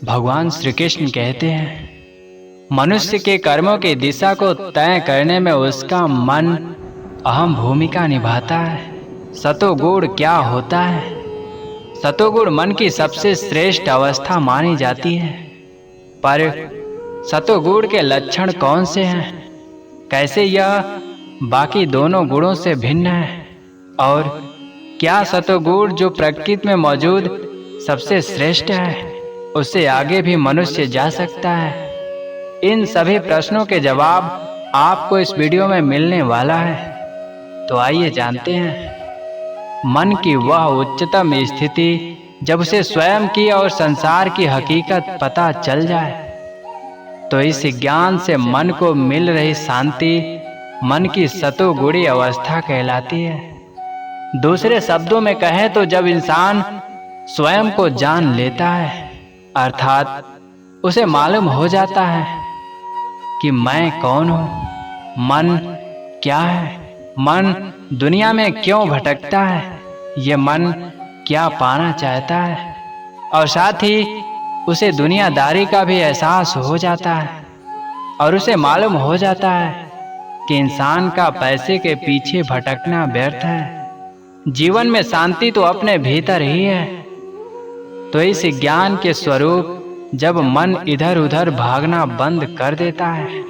भगवान श्री कृष्ण कहते हैं, मनुष्य के कर्मों की दिशा को तय करने में उसका मन अहम भूमिका निभाता है। सतोगुण क्या होता है? सतोगुण मन की सबसे श्रेष्ठ अवस्था मानी जाती है। पर सतोगुण के लक्षण कौन से हैं? कैसे यह बाकी दोनों गुणों से भिन्न है? और क्या सतोगुण जो प्रकृति में मौजूद सबसे श्रेष्ठ है, उससे आगे भी मनुष्य जा सकता है? इन सभी प्रश्नों के जवाब आपको इस वीडियो में मिलने वाला है। तो आइए जानते हैं। मन की वह उच्चतम स्थिति जब उसे स्वयं की और संसार की हकीकत पता चल जाए, तो इस ज्ञान से मन को मिल रही शांति मन की सतोगुणी अवस्था कहलाती है। दूसरे शब्दों में कहें तो जब इंसान स्वयं को जान लेता है, अर्थात उसे मालूम हो जाता है कि मैं कौन हूँ, मन क्या है, मन दुनिया में क्यों भटकता है, ये मन क्या पाना चाहता है, और साथ ही उसे दुनियादारी का भी एहसास हो जाता है और उसे मालूम हो जाता है कि इंसान का पैसे के पीछे भटकना व्यर्थ है। जीवन में शांति तो अपने भीतर ही है। तो इस ज्ञान के स्वरूप जब मन इधर उधर भागना बंद कर देता है,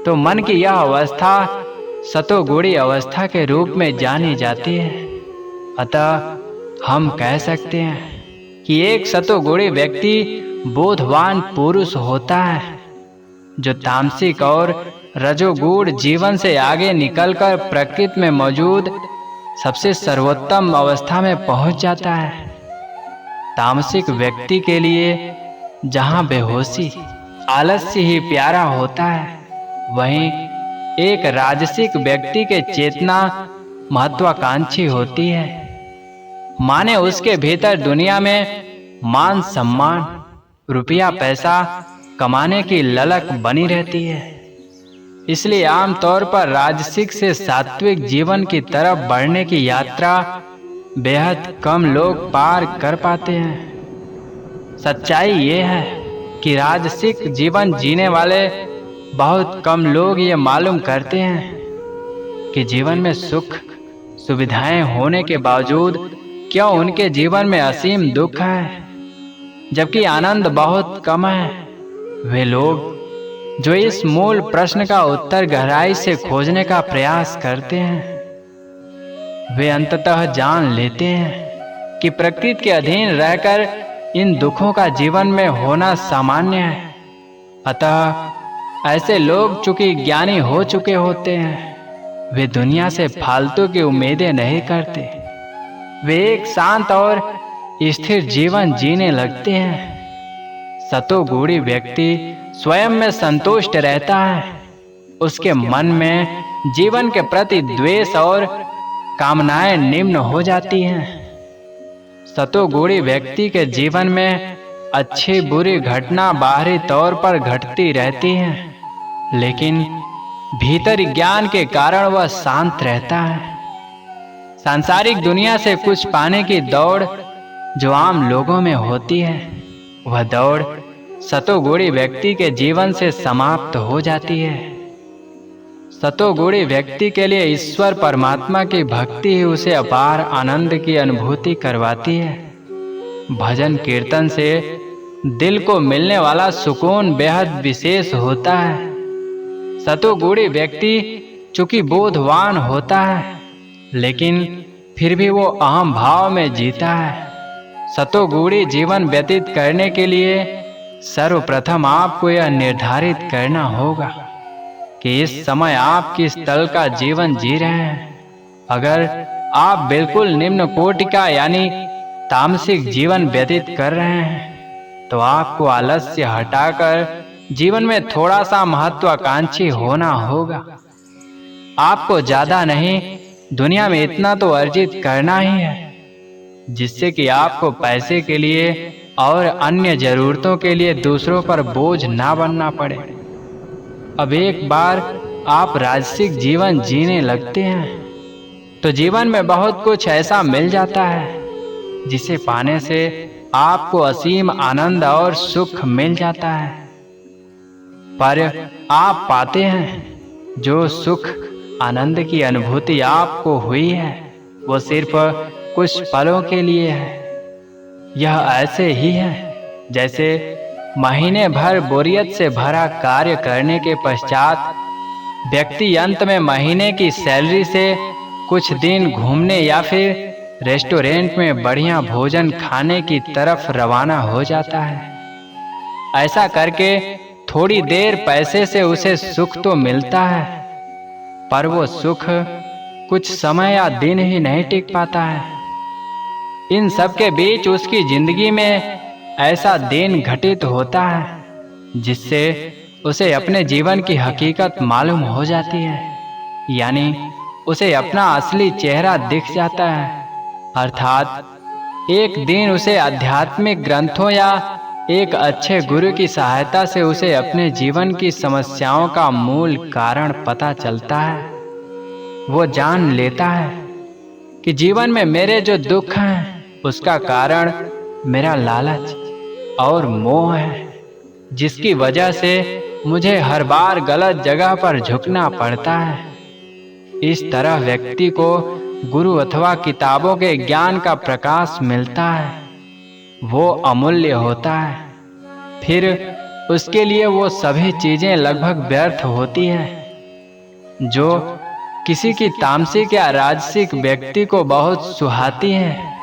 तो मन की यह अवस्था सतोगुणी अवस्था के रूप में जानी जाती है। अतः हम कह सकते हैं कि एक सतोगुणी व्यक्ति बोधवान पुरुष होता है, जो तामसिक और रजोगुण जीवन से आगे निकलकर प्रकृति में मौजूद सबसे सर्वोत्तम अवस्था में पहुंच जाता है। तामसिक व्यक्ति के लिए जहां बेहोशी, आलस्य ही प्यारा होता है, वहीं एक राजसिक व्यक्ति के चेतना महत्वाकांक्षी होती है। माने उसके भीतर दुनिया में मान सम्मान, रुपया पैसा कमाने की ललक बनी रहती है। इसलिए आमतौर पर राजसिक से सात्विक जीवन की तरफ बढ़ने की यात्रा बेहद कम लोग पार कर पाते हैं। सच्चाई ये है कि राजसिक जीवन जीने वाले बहुत कम लोग ये मालूम करते हैं कि जीवन में सुख सुविधाएं होने के बावजूद क्यों उनके जीवन में असीम दुख है, जबकि आनंद बहुत कम है। वे लोग जो इस मूल प्रश्न का उत्तर गहराई से खोजने का प्रयास करते हैं, वे अंततः जान लेते हैं कि प्रकृति के अधीन रहकर इन दुखों का जीवन में होना सामान्य है। अतः ऐसे लोग चूंकि ज्ञानी हो चुके होते हैं, वे दुनिया से फालतू की उम्मीदें नहीं करते। वे एक शांत और स्थिर जीवन जीने लगते हैं। सतोगुणी व्यक्ति स्वयं में संतुष्ट रहता है। उसके मन में जीवन के प्रति द्वेष और कामनाएं निम्न हो जाती हैं। सतोगुणी व्यक्ति के जीवन में अच्छी बुरी घटना बाहरी तौर पर घटती रहती है, लेकिन भीतर ज्ञान के कारण वह शांत रहता है। सांसारिक दुनिया से कुछ पाने की दौड़ जो आम लोगों में होती है, वह दौड़ सतोगुणी व्यक्ति के जीवन से समाप्त हो जाती है। सतोगुणी व्यक्ति के लिए ईश्वर परमात्मा की भक्ति ही उसे अपार आनंद की अनुभूति करवाती है। भजन कीर्तन से दिल को मिलने वाला सुकून बेहद विशेष होता है। सतोगुणी व्यक्ति चूंकि बोधवान होता है, लेकिन फिर भी वो अहम भाव में जीता है। सतोगुणी जीवन व्यतीत करने के लिए सर्वप्रथम आपको यह निर्धारित करना होगा कि इस समय आप किस तल का जीवन जी रहे हैं। अगर आप बिल्कुल निम्न कोटि का यानी तामसिक जीवन व्यतीत कर रहे हैं, तो आपको आलस्य हटाकर जीवन में थोड़ा सा महत्वाकांक्षी होना होगा। आपको ज्यादा नहीं, दुनिया में इतना तो अर्जित करना ही है, जिससे कि आपको पैसे के लिए और अन्य जरूरतों के लिए दूसरों पर बोझ ना बनना पड़े। अब एक बार आप राजसिक जीवन जीने लगते हैं, तो जीवन में बहुत कुछ ऐसा मिल जाता है जिसे पाने से आपको असीम आनंद और सुख मिल जाता है। पर आप पाते हैं जो सुख आनंद की अनुभूति आपको हुई है वो सिर्फ कुछ पलों के लिए है। यह ऐसे ही है जैसे महीने भर बोरियत से भरा कार्य करने के पश्चात व्यक्ति अंत में महीने की सैलरी से कुछ दिन घूमने या फिर रेस्टोरेंट में बढ़िया भोजन खाने की तरफ रवाना हो जाता है। ऐसा करके थोड़ी देर पैसे से उसे सुख तो मिलता है, पर वो सुख कुछ समय या दिन ही नहीं टिक पाता है। इन सब के बीच उसकी जिंदगी में ऐसा दिन घटित होता है जिससे उसे अपने जीवन की हकीकत मालूम हो जाती है, यानी उसे अपना असली चेहरा दिख जाता है। अर्थात एक दिन उसे आध्यात्मिक ग्रंथों या एक अच्छे गुरु की सहायता से उसे अपने जीवन की समस्याओं का मूल कारण पता चलता है। वो जान लेता है कि जीवन में मेरे जो दुख हैं उसका कारण मेरा लालच और मोह है, जिसकी वजह से मुझे हर बार गलत जगह पर झुकना पड़ता है। इस तरह व्यक्ति को गुरु अथवा किताबों के ज्ञान का प्रकाश मिलता है, वो अमूल्य होता है। फिर उसके लिए वो सभी चीजें लगभग व्यर्थ होती हैं जो किसी की तामसिक या राजसिक व्यक्ति को बहुत सुहाती हैं,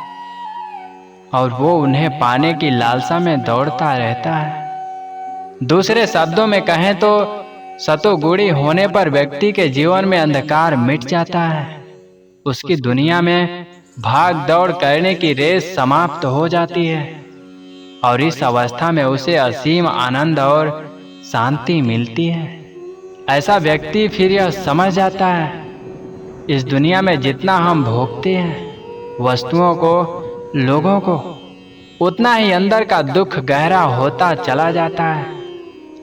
और वो उन्हें पाने की लालसा में दौड़ता रहता है। दूसरे शब्दों में कहें तो सतोगुणी होने पर व्यक्ति के जीवन में अंधकार मिट जाता है। उसकी दुनिया में भाग दौड़ करने की रेस समाप्त हो जाती है और इस अवस्था में उसे असीम आनंद और शांति मिलती है। ऐसा व्यक्ति फिर यह समझ जाता है, इस दुनिया में जितना हम भोगते हैं वस्तुओं को, लोगों को, उतना ही अंदर का दुख गहरा होता चला जाता है।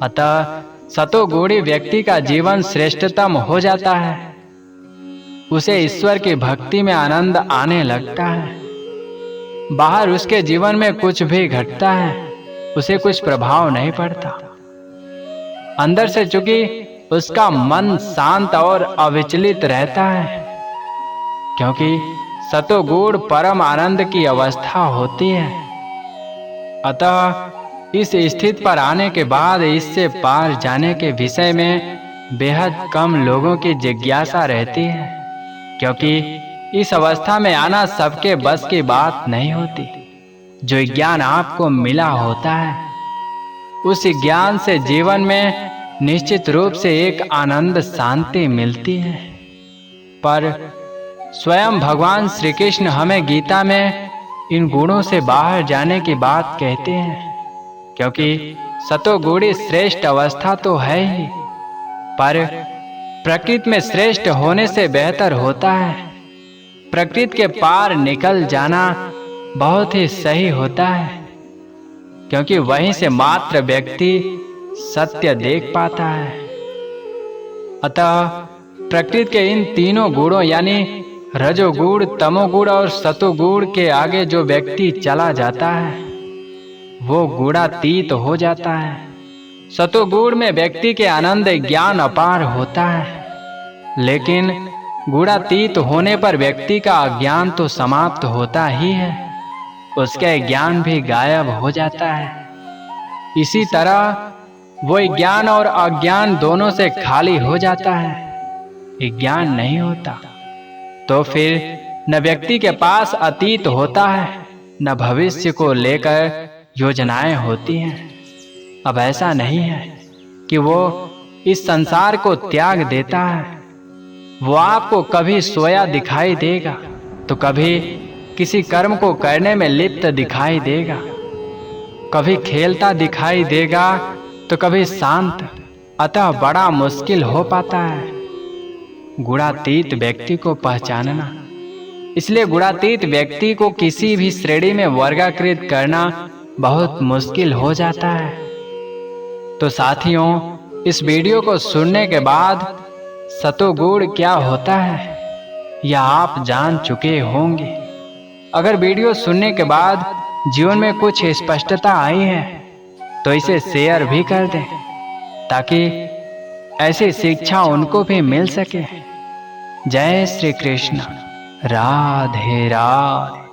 अतः सतोगुणी व्यक्ति का जीवन श्रेष्ठतम हो जाता है। उसे ईश्वर की भक्ति में आनंद आने लगता है। बाहर उसके जीवन में कुछ भी घटता है उसे कुछ प्रभाव नहीं पड़ता। अंदर से चूंकि उसका मन शांत और अविचलित रहता है, क्योंकि सतोगुण परम आनंद की अवस्था होती है। अतः इस स्थिति पर आने के बाद इससे पार जाने के विषय में बेहद कम लोगों की जिज्ञासा रहती है, क्योंकि इस अवस्था में आना सबके बस की बात नहीं होती। जो ज्ञान आपको मिला होता है उस ज्ञान से जीवन में निश्चित रूप से एक आनंद शांति मिलती है। पर स्वयं भगवान श्री कृष्ण हमें गीता में इन गुणों से बाहर जाने की बात कहते हैं, क्योंकि सतोगुणी श्रेष्ठ अवस्था तो है ही, पर प्रकृति में श्रेष्ठ होने से बेहतर होता है। प्रकृति के पार निकल जाना बहुत ही सही होता है, क्योंकि वहीं से मात्र व्यक्ति सत्य देख पाता है। अतः प्रकृति के इन तीनों गुणों यानी रजोगुण, तमोगुण और सतोगुण के आगे जो व्यक्ति चला जाता है वो गुणातीत हो जाता है। सतोगुण में व्यक्ति के आनंद ज्ञान अपार होता है, लेकिन गुणातीत होने पर व्यक्ति का अज्ञान तो समाप्त होता ही है, उसका ज्ञान भी गायब हो जाता है। इसी तरह वो ज्ञान और अज्ञान दोनों से खाली हो जाता है। ज्ञान नहीं होता तो फिर न व्यक्ति के पास अतीत होता है, न भविष्य को लेकर योजनाएं होती हैं। अब ऐसा नहीं है कि वो इस संसार को त्याग देता है। वो आपको कभी सोया दिखाई देगा तो कभी किसी कर्म को करने में लिप्त दिखाई देगा, कभी खेलता दिखाई देगा तो कभी शांत। अतः बड़ा मुश्किल हो पाता है गुणातीत व्यक्ति को पहचानना। इसलिए गुणातीत व्यक्ति को किसी भी श्रेणी में वर्गीकृत करना बहुत मुश्किल हो जाता है। तो साथियों, इस वीडियो को सुनने के बाद सतोगुण क्या होता है यह आप जान चुके होंगे। अगर वीडियो सुनने के बाद जीवन में कुछ स्पष्टता आई है तो इसे शेयर भी कर दें, ताकि ऐसी शिक्षा उनको भी मिल सके। जय श्री कृष्ण। राधे राधे।